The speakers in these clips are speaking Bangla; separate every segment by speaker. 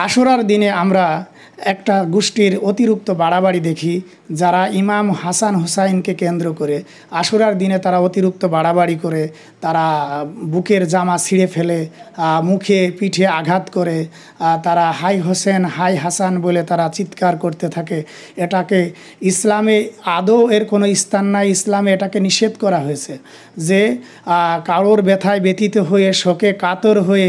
Speaker 1: আশুরার দিনে আমরা একটা গোষ্ঠীর অতিরিক্ত বাড়াবাড়ি দেখি, যারা ইমাম হাসান হুসাইনকে কেন্দ্র করে আশুরার দিনে তারা অতিরিক্ত বাড়াবাড়ি করে, তারা বুকের জামা ছিঁড়ে ফেলে, মুখে পিঠে আঘাত করে, তারা হাই হোসেন হাই হাসান বলে তারা চিৎকার করতে থাকে। এটাকে ইসলামে আদৌ এর কোনো স্থান নাই। ইসলামে এটাকে নিষেধ করা হয়েছে যে কারোর ব্যথায় ব্যথিত হয়ে শোকে কাতর হয়ে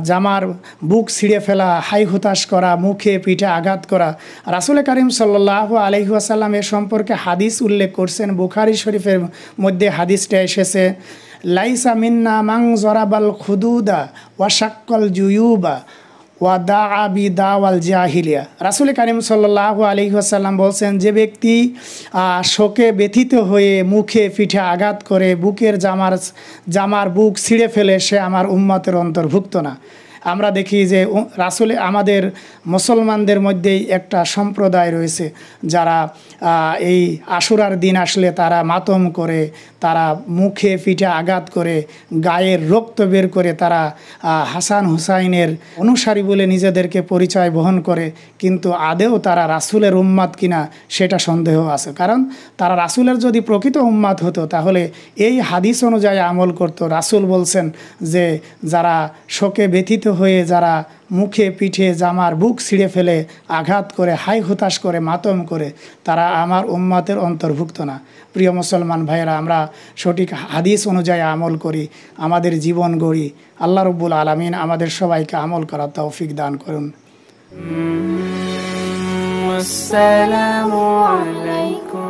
Speaker 1: জামার বুক ছিঁড়ে ফেলা, হাই হুতাশ করা, মুখে পিঠে আঘাত করা। রাসূল করিম সাল্লাল্লাহু আলাইহি ওয়াসাল্লাম এ সম্পর্কে হাদিস উল্লেখ করছেন। বুখারী শরীফের মধ্যে হাদিসটা এসেছে, লাইসা মিন্না মান জরাবাল খুদুদা ওয়া শাক্কাল জুয়ুবা ওয়া দাআ বিদাওয়াল জাহিলিয়া। রাসূল করিম সাল্লাল্লাহু আলাইহি ওয়াসাল্লাম বলছেন, যে ব্যক্তি শোকে ব্যথিত হয়ে মুখে পিঠে আঘাত করে বুকের জামার বুক ছিঁড়ে ফেলে, সে আমার উম্মতের অন্তর্ভুক্ত না। আমরা দেখি যে রাসূল আমাদের মুসলমানদের মধ্যেই একটা সম্প্রদায় রয়েছে যারা এই আশুরার দিন আসলে তারা মাতম করে, তারা মুখে পিঠে আঘাত করে, গায়ের রক্ত বের করে, তারা হাসান হুসাইনের অনুসারী বলে নিজেদেরকে পরিচয় বহন করে, কিন্তু আদেও তারা রাসূলের উম্মত কিনা সেটা সন্দেহ আছে। কারণ তারা রাসূলের যদি প্রকৃত উম্মত হতো তাহলে এই হাদিস অনুযায়ী আমল করত। রাসূল বলছেন যে যারা শোকে ব্যথিত হয়ে যারা মুখে পিঠে জামার বুক ছিঁড়ে ফেলে, আঘাত করে, হাই হুতাশ করে, মাতম করে, তারা আমার উম্মতের অন্তর্ভুক্ত না। প্রিয় মুসলমান ভাইয়েরা, আমরা সঠিক হাদিস অনুযায়ী আমল করি, আমাদের জীবন গড়ি। আল্লাহ রাব্বুল আলামিন আমাদের সবাইকে আমল করার তৌফিক দান করুন।
Speaker 2: আসসালামু আলাইকুম।